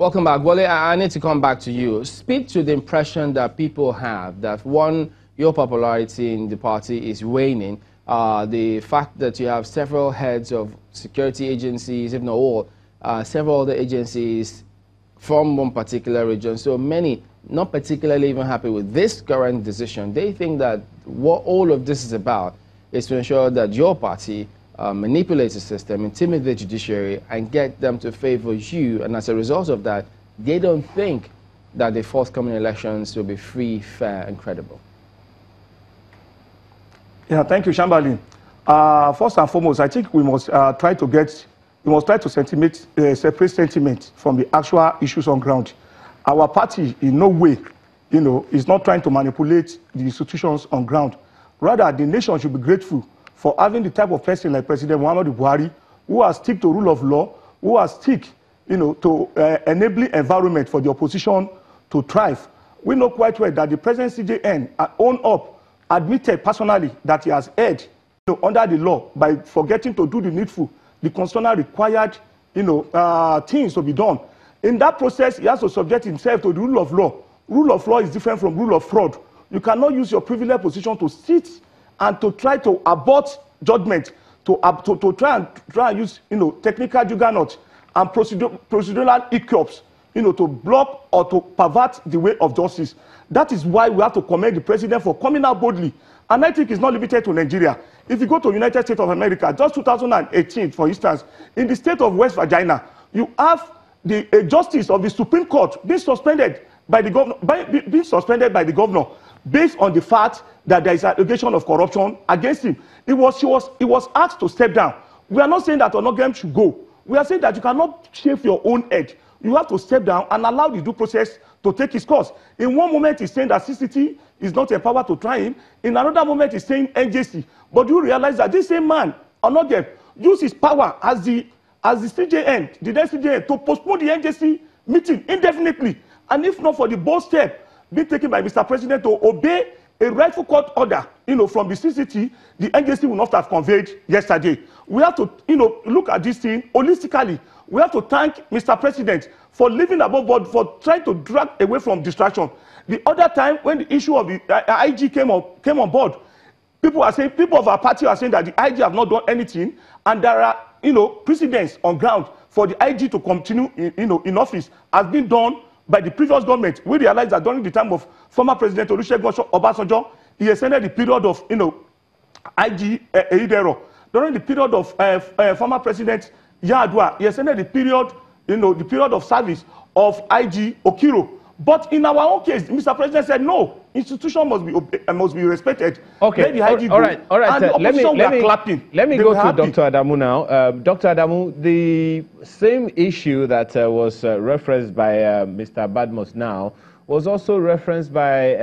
Welcome back. Wale, I need to come back to you. Speak to the impression that people have that, one, your popularity in the party is waning. The fact that you have several heads of security agencies, if not all, several other agencies from one particular region. So many not particularly even happy with this current decision. They think that what all of this is about is to ensure that your party manipulates the system, intimidates the judiciary, and get them to favor you. And as a result of that, they don't think that the forthcoming elections will be free, fair, and credible. Yeah, thank you, Shambalin. First and foremost, I think we must try to separate sentiment from the actual issues on ground. Our party, in no way, is not trying to manipulate the institutions on ground. Rather, the nation should be grateful for having the type of person like President Muhammadu Buhari, who has stick to rule of law, who has stick, to enabling environment for the opposition to thrive. We know quite well that the present CJN admitted personally that he has erred, under the law by forgetting to do the needful, the constitutional required, things to be done. In that process, he has to subject himself to the rule of law. Rule of law is different from rule of fraud. You cannot use your privileged position to sit and to try to abort judgment, to try and use, technical juggernaut and procedural hiccups, to block or to pervert the way of justice. That is why we have to commend the president for coming out boldly. And I think it's not limited to Nigeria. If you go to United States of America, just 2018, for instance, in the state of West Virginia, you have the justice of the Supreme Court being suspended by the governor, based on the fact that there is an allegation of corruption against him. He was asked to step down. We are not saying that Onnoghen should go. We are saying that you cannot shave your own head. You have to step down and allow the due process to take its course. In one moment, he's saying that CCT is not empowered to try him. In another moment, he's saying NJC. But you realize that this same man, Onnoghen, used his power as the CJN, the next CJN, to postpone the NJC meeting indefinitely. And if not for the bold step being taken by Mr. President to obey a rightful court order, from the CCT, the NJC will not have conveyed yesterday. We have to, look at this thing holistically. We have to thank Mr. President for living above board, for trying to drag away from distraction. The other time, when the issue of the IG came on board, people of our party are saying that the IG have not done anything, and there are, precedents on ground for the IG to continue, in office, has been done by the previous government. We realized that during the time of former President Olusegun Obasanjo, he extended the period of, IG Eidero. During the period of former President Yar'Adua, he extended the period, the period of service of IG Okiro. But in our own case, Mr. President said, no, institution must be respected. Okay, let the IG all right. And the opposition were clapping. Let me go to Dr. Adamu now. Dr. Adamu, the same issue that was referenced by Mr. Badmus now was also referenced by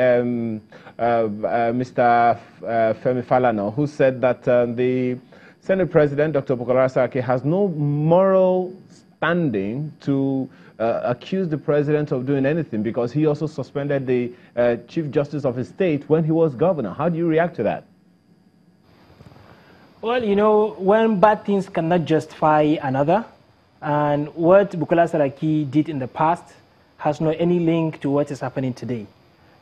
Mr. Femi Falana, who said that the Senate President, Dr. Bukola Saraki, has no moral standing to accuse the president of doing anything because he also suspended the Chief Justice of his state when he was governor. How do you react to that? Well, when bad things cannot justify another, and what Bukola Saraki did in the past has no any link to what is happening today.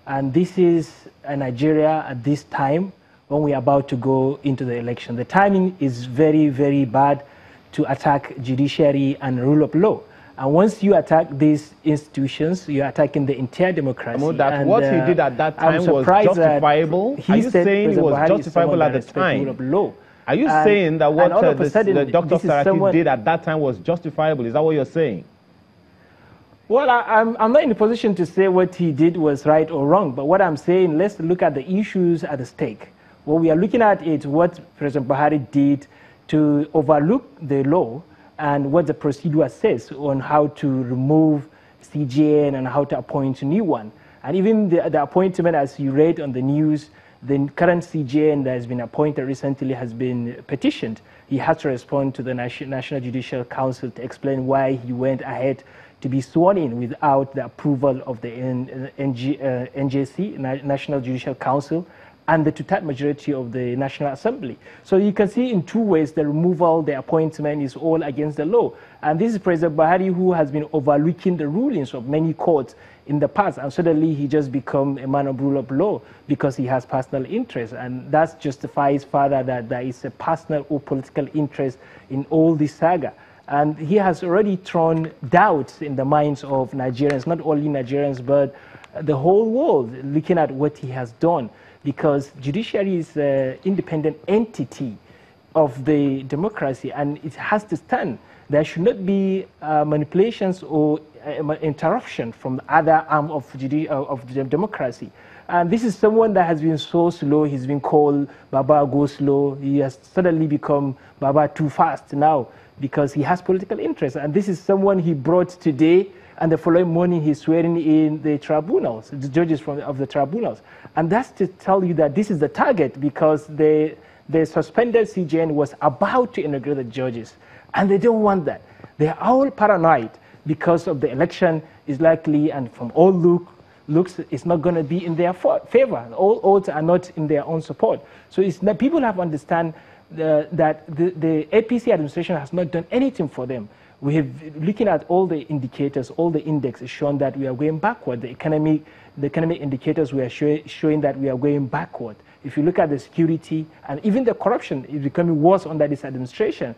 And this is Nigeria at this time when we are about to go into the election. The timing is very, very bad to attack judiciary and rule of law. And once you attack these institutions, you're attacking the entire democracy. That what he did at that time was justifiable? Are you saying it was justifiable at the time? Rule of law. Are you saying that what the Dr. Saraki did at that time was justifiable? Is that what you're saying? Well, I'm not in a position to say what he did was right or wrong. But what I'm saying, let's look at the issues at the stake. What we are looking at is what President Buhari did to overlook the law and what the procedure says on how to remove CJN and how to appoint a new one. And even the appointment, as you read on the news, the current CJN that has been appointed recently has been petitioned. He has to respond to the National Judicial Council to explain why he went ahead to be sworn in without the approval of the NJC, National Judicial Council, and the two-thirds majority of the National Assembly. So you can see in two ways the removal, the appointment is all against the law. And this is President Buhari, who has been overlooking the rulings of many courts in the past, and suddenly he just become a man of rule of law because he has personal interest, and that justifies further that there is a personal or political interest in all this saga. And he has already thrown doubts in the minds of Nigerians, not only Nigerians, but the whole world, looking at what he has done, because judiciary is an independent entity of the democracy, and it has to stand. There should not be manipulations or interruption from the other arm of the democracy. And this is someone that has been so slow. He's been called Baba Go Slow. He has suddenly become Baba Too Fast now because he has political interest. And this is someone he brought today, and the following morning he's swearing in the tribunals, the judges of the tribunals. And that's to tell you that this is the target, because the suspended CJN was about to inaugurate the judges. And they don't want that. They are all paranoid because of the election is likely, and from all looks, it's not going to be in their favor. All odds are not in their own support. So it's not, people have to understand that the APC administration has not done anything for them. We have, looking at all the indicators, all the index is showing that we are going backward. The economic indicators we are showing that we are going backward. If you look at the security and even the corruption is becoming worse under this administration.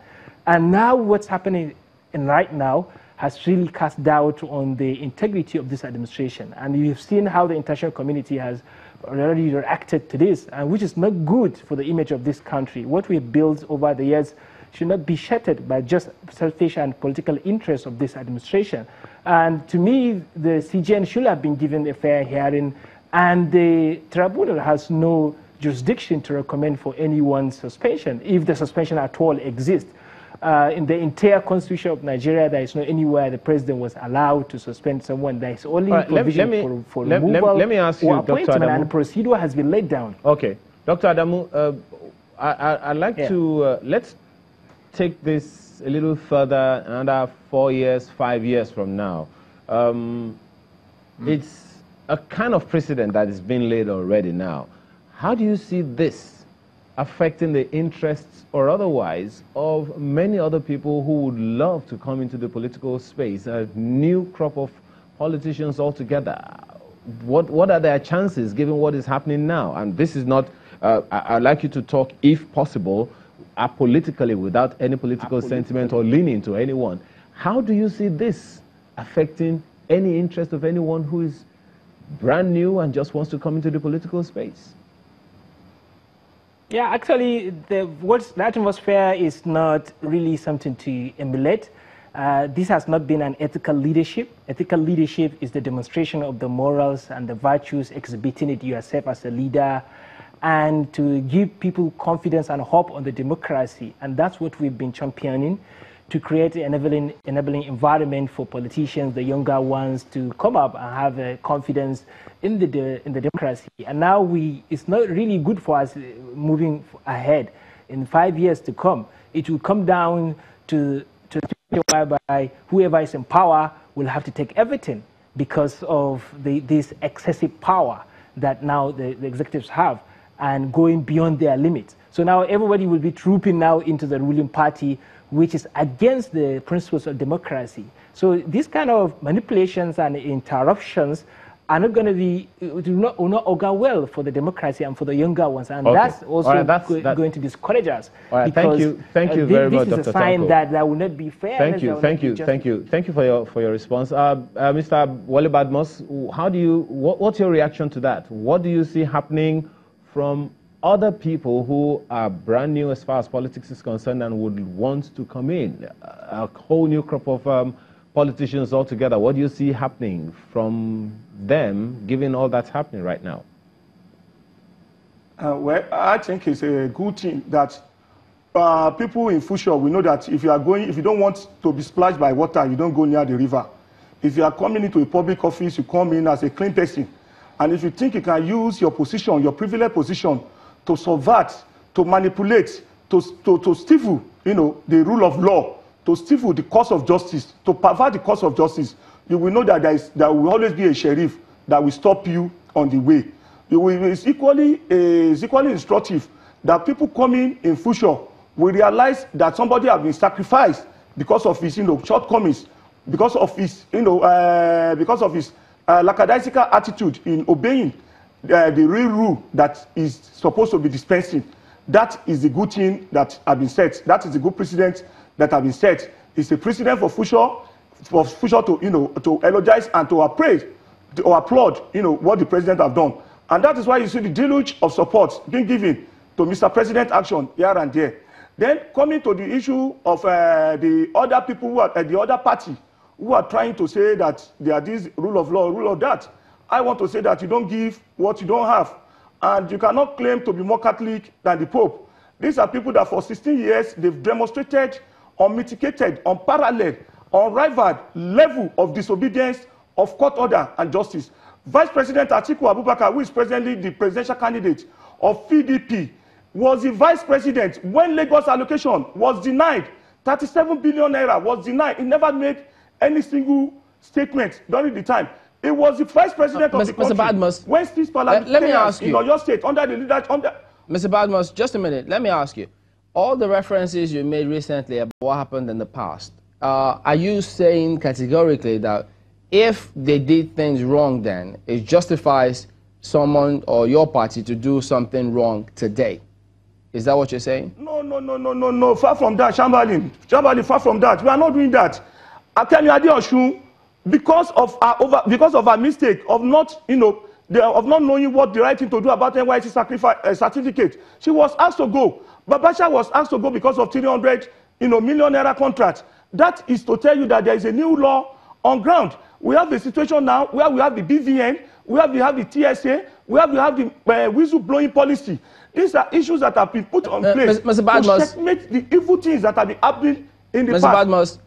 And now what's happening right now has really cast doubt on the integrity of this administration. And you've seen how the international community has already reacted to this, and which is not good for the image of this country. What we've built over the years should not be shattered by just selfish and political interests of this administration. And to me, the CJN should have been given a fair hearing, and the tribunal has no jurisdiction to recommend for anyone's suspension, if the suspension at all exists. In the entire constitution of Nigeria, there is not anywhere the president was allowed to suspend someone. There is only provision for removal let me ask you, or appointment, Dr. Adamu. and the procedure has been laid down. Okay. Dr. Adamu, I'd like to, let's take this a little further, another 4 years, 5 years from now. It's a kind of precedent that is being laid already now. How do you see this affecting the interests or otherwise of many other people who would love to come into the political space, a new crop of politicians altogether? What are their chances given what is happening now? And this is not, I'd like you to talk, if possible, apolitically, without any political sentiment or leaning to anyone. How do you see this affecting any interest of anyone who is brand new and just wants to come into the political space? Yeah, actually, the atmosphere is not really something to emulate. This has not been an ethical leadership. Ethical leadership is the demonstration of the morals and the virtues, exhibiting it yourself as a leader, and to give people confidence and hope on the democracy. And that's what we've been championing, to create an enabling environment for politicians, the younger ones, to come up and have confidence in the democracy. And now it's not really good for us moving ahead. In 5 years to come, it will come down to whereby whoever is in power will have to take everything because of this excessive power that now the executives have, and going beyond their limits. So now everybody will be trooping now into the ruling party, which is against the principles of democracy. So these kind of manipulations and interruptions are not going to be, will not augur well for the democracy and for the younger ones. And that's also going to discourage us. Thank you very much, Dr. This is a sign that will not be fair. Thank you for your response. Mr. Wale Badmus, what's your reaction to that? What do you see happening from other people who are brand new as far as politics is concerned and would want to come in? A whole new crop of politicians altogether. What do you see happening from them, given all that's happening right now? Well, I think it's a good thing that people in future, we know that if you don't want to be splashed by water, you don't go near the river. If you are coming into a public office, you come in as a clean person. And if you think you can use your position, your privileged position, to subvert, to manipulate, to stifle, the rule of law, to stifle the cause of justice, to pervert the cause of justice, you will know that there will always be a sheriff that will stop you on the way. It's equally instructive that people coming in future will realize that somebody has been sacrificed because of his, shortcomings, because of his, lackadaisical attitude in obeying the real rule that is supposed to be dispensing. That is the good thing that has been set. That is the good precedent that has been set. It's a precedent for future to, to elogize and to appraise, to applaud, what the president have done. And that is why you see the deluge of support being given to Mr. President action here and there. Then coming to the issue of the other people who are the other party who are trying to say that there are this rule of law, rule of that. I want to say that you don't give what you don't have. And you cannot claim to be more Catholic than the Pope. These are people that for 16 years, they've demonstrated unmitigated, unparalleled, unrivaled level of disobedience of court order and justice. Vice President Atiku Abubakar, who is presently the presidential candidate of PDP, was the vice president when Lagos allocation was denied. 37 billion naira was denied. He never made any single statement during the time. It was the vice president of the country. Mr. Badmus, when state parliamentarians in your state under the leadership Mr. Badmus, just a minute. Let me ask you. All the references you made recently about what happened in the past, are you saying categorically that if they did things wrong then, it justifies someone or your party to do something wrong today? Is that what you're saying? No. Far from that, Chamberlain, far from that. We are not doing that. Akemi Adeosun, because of our mistake of not, of not knowing what the right thing to do about NYSC certificate, she was asked to go. Babasha was asked to go because of 300, million naira contract. That is to tell you that there is a new law on ground. We have a situation now where we have the BVN, we have the TSA, we have the whistleblowing policy. These are issues that have been put on place Mr. Badmus, to checkmate the evil things that have been happening in the past. Mr. Badmus,